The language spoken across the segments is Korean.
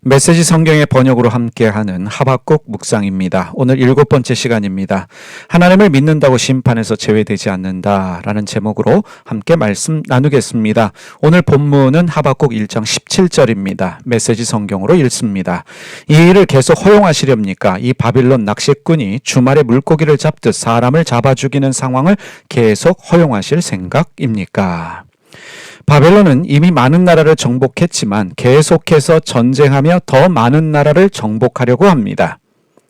메시지 성경의 번역으로 함께하는 하박국 묵상입니다. 오늘 7번째 시간입니다. 하나님을 믿는다고 심판에서 제외되지 않는다라는 제목으로 함께 말씀 나누겠습니다. 오늘 본문은 하박국 1장 17절입니다. 메시지 성경으로 읽습니다. 이 일을 계속 허용하시렵니까? 이 바빌론 낚시꾼이 주말에 물고기를 잡듯 사람을 잡아 죽이는 상황을 계속 허용하실 생각입니까? 바벨론은 이미 많은 나라를 정복했지만 계속해서 전쟁하며 더 많은 나라를 정복하려고 합니다.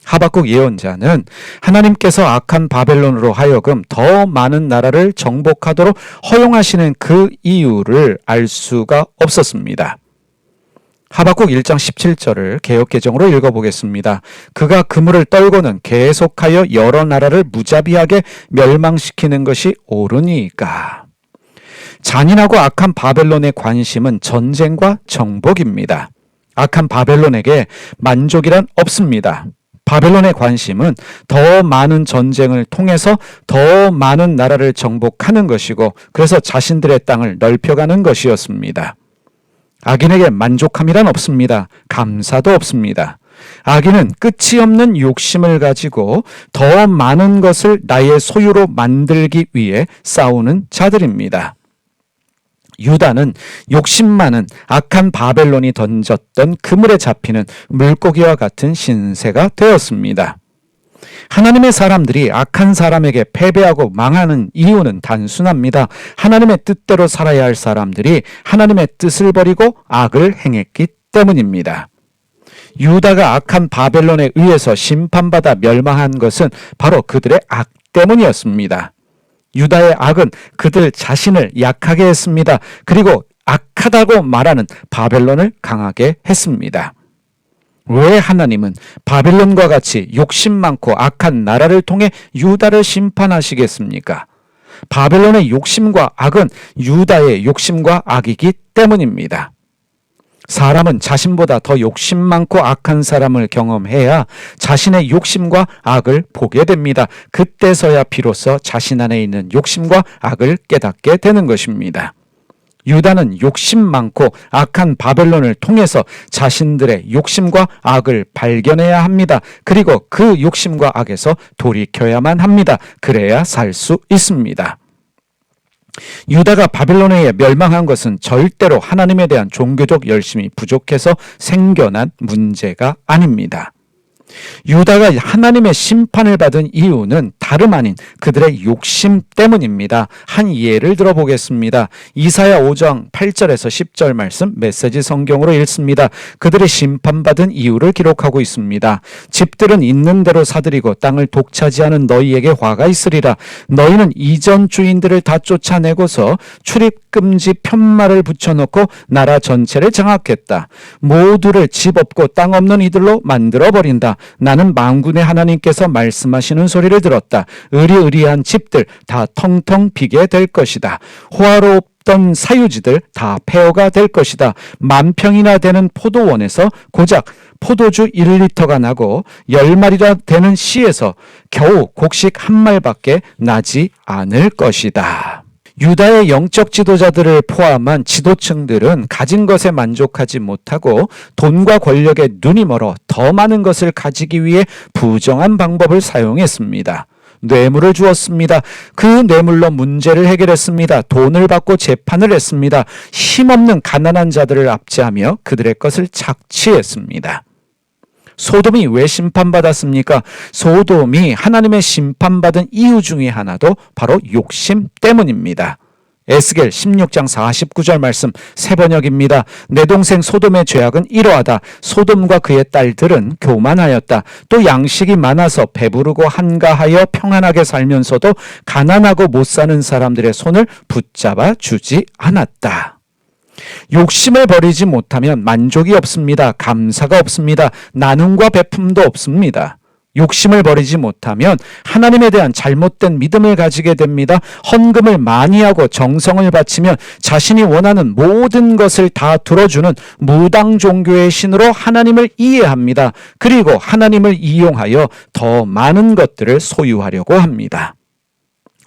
하박국 예언자는 하나님께서 악한 바벨론으로 하여금 더 많은 나라를 정복하도록 허용하시는 그 이유를 알 수가 없었습니다. 하박국 1장 17절을 개역개정으로 읽어보겠습니다. 그가 그물을 떨고는 계속하여 여러 나라를 무자비하게 멸망시키는 것이 옳으니까. 잔인하고 악한 바벨론의 관심은 전쟁과 정복입니다. 악한 바벨론에게 만족이란 없습니다. 바벨론의 관심은 더 많은 전쟁을 통해서 더 많은 나라를 정복하는 것이고 그래서 자신들의 땅을 넓혀가는 것이었습니다. 악인에게 만족함이란 없습니다. 감사도 없습니다. 악인은 끝이 없는 욕심을 가지고 더 많은 것을 나의 소유로 만들기 위해 싸우는 자들입니다. 유다는 욕심 많은 악한 바벨론이 던졌던 그물에 잡히는 물고기와 같은 신세가 되었습니다. 하나님의 사람들이 악한 사람에게 패배하고 망하는 이유는 단순합니다. 하나님의 뜻대로 살아야 할 사람들이 하나님의 뜻을 버리고 악을 행했기 때문입니다. 유다가 악한 바벨론에 의해서 심판받아 멸망한 것은 바로 그들의 악 때문이었습니다. 유다의 악은 그들 자신을 약하게 했습니다. 그리고 악하다고 말하는 바벨론을 강하게 했습니다. 왜 하나님은 바벨론과 같이 욕심 많고 악한 나라를 통해 유다를 심판하시겠습니까? 바벨론의 욕심과 악은 유다의 욕심과 악이기 때문입니다. 사람은 자신보다 더 욕심 많고 악한 사람을 경험해야 자신의 욕심과 악을 보게 됩니다. 그때서야 비로소 자신 안에 있는 욕심과 악을 깨닫게 되는 것입니다. 유다는 욕심 많고 악한 바벨론을 통해서 자신들의 욕심과 악을 발견해야 합니다. 그리고 그 욕심과 악에서 돌이켜야만 합니다. 그래야 살 수 있습니다. 유다가 바벨론에 의해 멸망한 것은 절대로 하나님에 대한 종교적 열심이 부족해서 생겨난 문제가 아닙니다. 유다가 하나님의 심판을 받은 이유는 다름 아닌 그들의 욕심 때문입니다. 한 예를 들어보겠습니다. 이사야 5장 8절에서 10절 말씀 메시지 성경으로 읽습니다. 그들의 심판받은 이유를 기록하고 있습니다. 집들은 있는 대로 사들이고 땅을 독차지하는 너희에게 화가 있으리라. 너희는 이전 주인들을 다 쫓아내고서 출입금지 편말을 붙여놓고 나라 전체를 장악했다. 모두를 집 없고 땅 없는 이들로 만들어버린다. 나는 만군의 하나님께서 말씀하시는 소리를 들었다. 의리의리한 집들 다 텅텅 비게 될 것이다. 호화롭던 사유지들 다 폐허가 될 것이다. 10,000평이나 되는 포도원에서 고작 포도주 1리터가 나고 10마리나 되는 씨에서 겨우 곡식 1말밖에 나지 않을 것이다. 유다의 영적 지도자들을 포함한 지도층들은 가진 것에 만족하지 못하고 돈과 권력에 눈이 멀어 더 많은 것을 가지기 위해 부정한 방법을 사용했습니다. 뇌물을 주었습니다. 그 뇌물로 문제를 해결했습니다. 돈을 받고 재판을 했습니다. 힘없는 가난한 자들을 압제하며 그들의 것을 착취했습니다. 소돔이 왜 심판받았습니까? 소돔이 하나님의 심판받은 이유 중에 하나도 바로 욕심 때문입니다. 에스겔 16장 49절 말씀 새번역입니다. 내 동생 소돔의 죄악은 이러하다. 소돔과 그의 딸들은 교만하였다. 또 양식이 많아서 배부르고 한가하여 평안하게 살면서도 가난하고 못 사는 사람들의 손을 붙잡아 주지 않았다. 욕심을 버리지 못하면 만족이 없습니다. 감사가 없습니다. 나눔과 베품도 없습니다. 욕심을 버리지 못하면 하나님에 대한 잘못된 믿음을 가지게 됩니다. 헌금을 많이 하고 정성을 바치면 자신이 원하는 모든 것을 다 들어주는 무당 종교의 신으로 하나님을 이해합니다. 그리고 하나님을 이용하여 더 많은 것들을 소유하려고 합니다.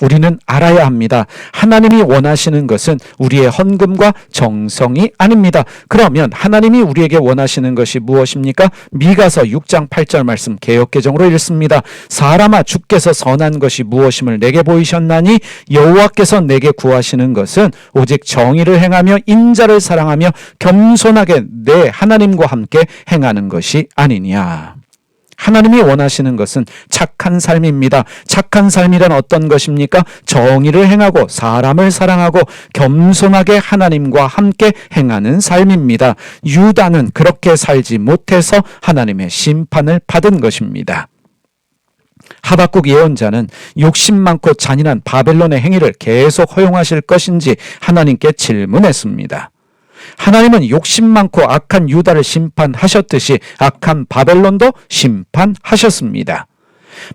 우리는 알아야 합니다. 하나님이 원하시는 것은 우리의 헌금과 정성이 아닙니다. 그러면 하나님이 우리에게 원하시는 것이 무엇입니까? 미가서 6장 8절 말씀 개역개정으로 읽습니다. 사람아, 주께서 선한 것이 무엇임을 내게 보이셨나니 여호와께서 내게 구하시는 것은 오직 정의를 행하며 인자를 사랑하며 겸손하게 내 하나님과 함께 행하는 것이 아니냐. 하나님이 원하시는 것은 착한 삶입니다. 착한 삶이란 어떤 것입니까? 정의를 행하고 사람을 사랑하고 겸손하게 하나님과 함께 행하는 삶입니다. 유다는 그렇게 살지 못해서 하나님의 심판을 받은 것입니다. 하박국 예언자는 욕심 많고 잔인한 바벨론의 행위를 계속 허용하실 것인지 하나님께 질문했습니다. 하나님은 욕심 많고 악한 유다를 심판하셨듯이 악한 바벨론도 심판하셨습니다.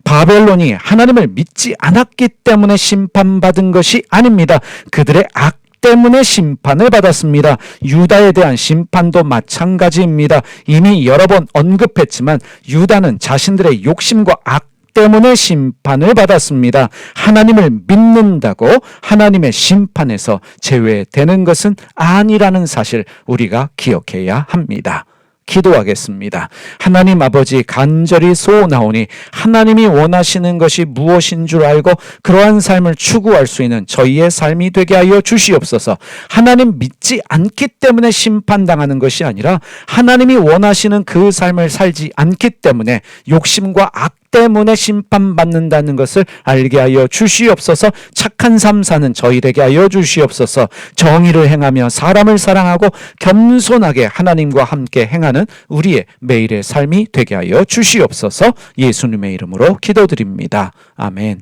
바벨론이 하나님을 믿지 않았기 때문에 심판받은 것이 아닙니다. 그들의 악 때문에 심판을 받았습니다. 유다에 대한 심판도 마찬가지입니다. 이미 여러 번 언급했지만 유다는 자신들의 욕심과 악 때문에 심판을 받았습니다. 하나님을 믿는다고 하나님의 심판에서 제외되는 것은 아니라는 사실 우리가 기억해야 합니다. 기도하겠습니다. 하나님 아버지, 간절히 소원하오니 하나님이 원하시는 것이 무엇인 줄 알고 그러한 삶을 추구할 수 있는 저희의 삶이 되게 하여 주시옵소서. 하나님 믿지 않기 때문에 심판당하는 것이 아니라 하나님이 원하시는 그 삶을 살지 않기 때문에 욕심과 악 때문에 심판받는다는 것을 알게 하여 주시옵소서. 착한 삶 사는 저희에게 하여 주시옵소서. 정의를 행하며 사람을 사랑하고 겸손하게 하나님과 함께 행하는 우리의 매일의 삶이 되게 하여 주시옵소서. 예수님의 이름으로 기도드립니다. 아멘.